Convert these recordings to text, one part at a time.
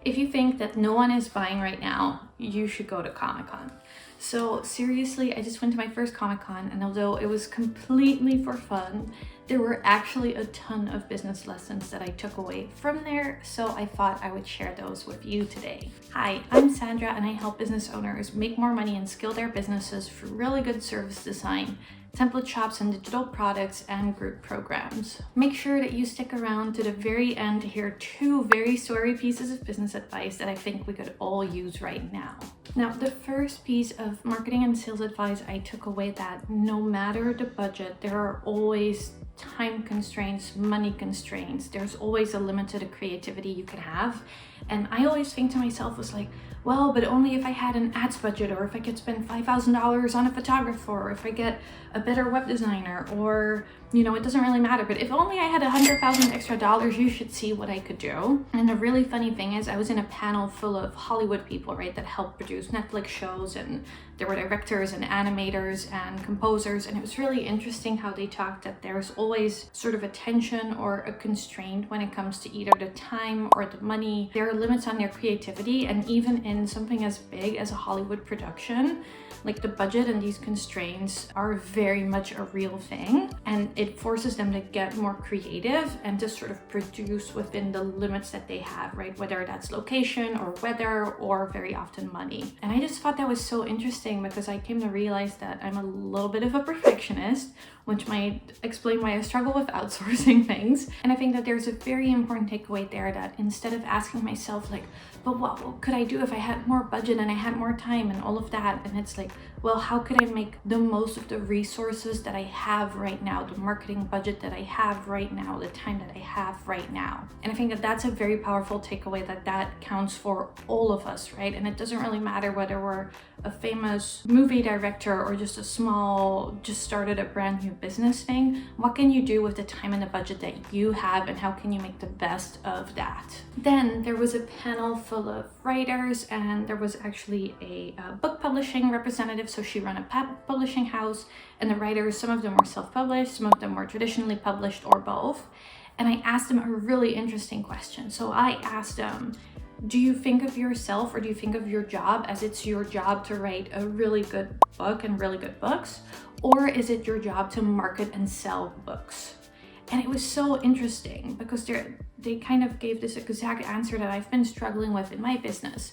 If you think that no one is buying right now, you should go to Comic-Con. So seriously, I just went to my first Comic-Con, and although it was completely for fun, there were actually a ton of business lessons that I took away from there, so I thought I would share those with you today. Hi, I'm Sandra, and I help business owners make more money and scale their businesses through really good service design, template shops and digital products, and group programs. Make sure that you stick around to the very end to hear two very story pieces of business advice that I think we could all use right now. Now, the first piece of marketing and sales advice I took away that no matter the budget, there are always time constraints, money constraints. There's always a limit to the creativity you can have. And I always think to myself was like, well, but only if I had an ads budget, or if I could spend $5,000 on a photographer, or if I get a better web designer, or, it doesn't really matter. But if only I had $100,000 extra dollars, you should see what I could do. And the really funny thing is I was in a panel full of Hollywood people, right, that help produce Netflix shows, and there were directors and animators and composers. And it was really interesting how they talked that there's always sort of a tension or a constraint when it comes to either the time or the money. There are limits on their creativity, and even in something as big as a Hollywood production, like the budget and these constraints are very much a real thing, and it forces them to get more creative and to sort of produce within the limits that they have, right? Whether that's location or weather or very often money. And I just thought that was so interesting because I came to realize that I'm a little bit of a perfectionist, which might explain why I struggle with outsourcing things. And I think that there's a very important takeaway there, that instead of asking myself like, but what could I do if I had more budget and I had more time and all of that? And it's like, well, how could I make the most of the resources that I have right now, the marketing budget that I have right now, the time that I have right now? And I think that that's a very powerful takeaway, that counts for all of us, right? And it doesn't really matter whether we're a famous movie director or just just started a brand new business thing. What can you do with the time and the budget that you have, and how can you make the best of that? Then there was a panel full of writers, and there was actually a book publishing representative. So she ran a publishing house, and the writers, some of them were self-published, some of them were traditionally published, or both. And I asked them a really interesting question. So I asked them, do you think of yourself, or do you think of your job as it's your job to write a really good book and really good books? Or is it your job to market and sell books? And it was so interesting because they kind of gave this exact answer that I've been struggling with in my business.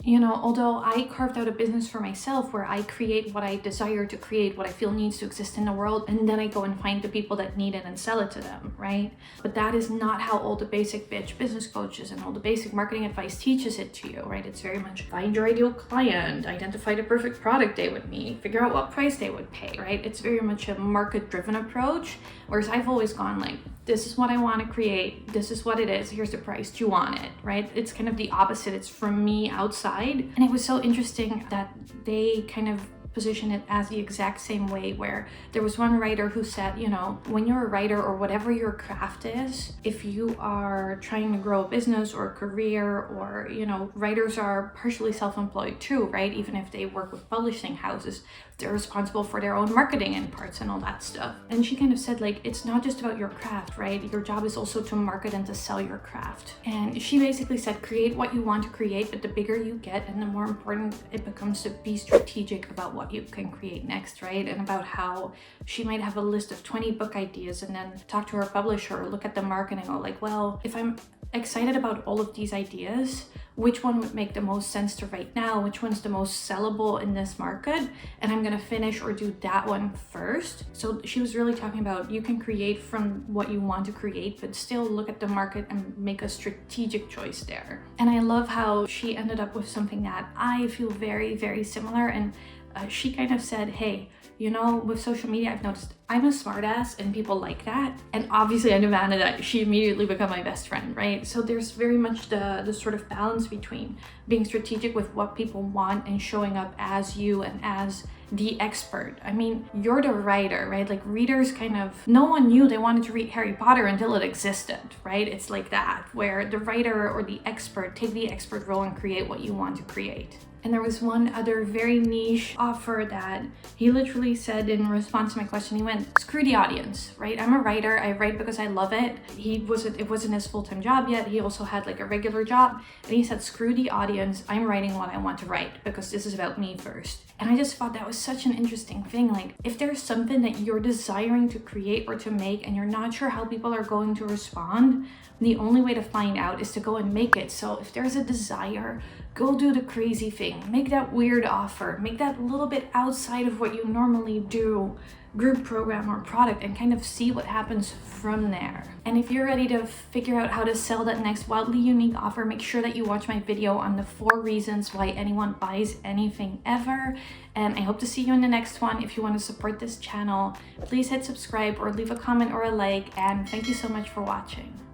Although I carved out a business for myself where I create what I desire to create, what I feel needs to exist in the world, and then I go and find the people that need it and sell it to them, right? But that is not how all the basic bitch business coaches and all the basic marketing advice teaches it to you, right? It's very much find your ideal client, identify the perfect product they would need, figure out what price they would pay, right? It's very much a market-driven approach, whereas I've always gone like, this is what I want to create, this is what it is, here's the price, do you want it, right? It's kind of the opposite. It's from me outside. And it was so interesting that they kind of position it as the exact same way, where there was one writer who said, when you're a writer or whatever your craft is, if you are trying to grow a business or a career, or, writers are partially self-employed too, right? Even if they work with publishing houses, they're responsible for their own marketing and parts and all that stuff. And she kind of said, like, it's not just about your craft, right? Your job is also to market and to sell your craft. And she basically said, create what you want to create, but the bigger you get and the more important it becomes to be strategic about what you can create next, right? And about how she might have a list of 20 book ideas and then talk to her publisher or look at the market and go like, well, if I'm excited about all of these ideas, which one would make the most sense to write now? Which one's the most sellable in this market? And I'm gonna finish or do that one first. So she was really talking about you can create from what you want to create, but still look at the market and make a strategic choice there. And I love how she ended up with something that I feel very, very similar. And she kind of said, hey, with social media, I've noticed I'm a smartass and people like that. And obviously I demanded that she immediately become my best friend, right? So there's very much the sort of balance between being strategic with what people want and showing up as you and as the expert. I mean, you're the writer, right? Like readers no one knew they wanted to read Harry Potter until it existed, right? It's like that, where the writer or the expert take the expert role and create what you want to create. And there was one other very niche offer that he literally said in response to my question, he went, said, screw the audience, right? I'm a writer, I write because I love it. It wasn't his full-time job yet. He also had like a regular job, and he said, screw the audience, I'm writing what I want to write because this is about me first. And I just thought that was such an interesting thing. Like, if there's something that you're desiring to create or to make and you're not sure how people are going to respond, the only way to find out is to go and make it. So if there's a desire, go do the crazy thing. Make that weird offer. Make that little bit outside of what you normally do, group program or product, and kind of see what happens from there. And if you're ready to figure out how to sell that next wildly unique offer, make sure that you watch my video on the 4 reasons why anyone buys anything ever. And I hope to see you in the next one. If you want to support this channel, please hit subscribe or leave a comment or a like. And thank you so much for watching.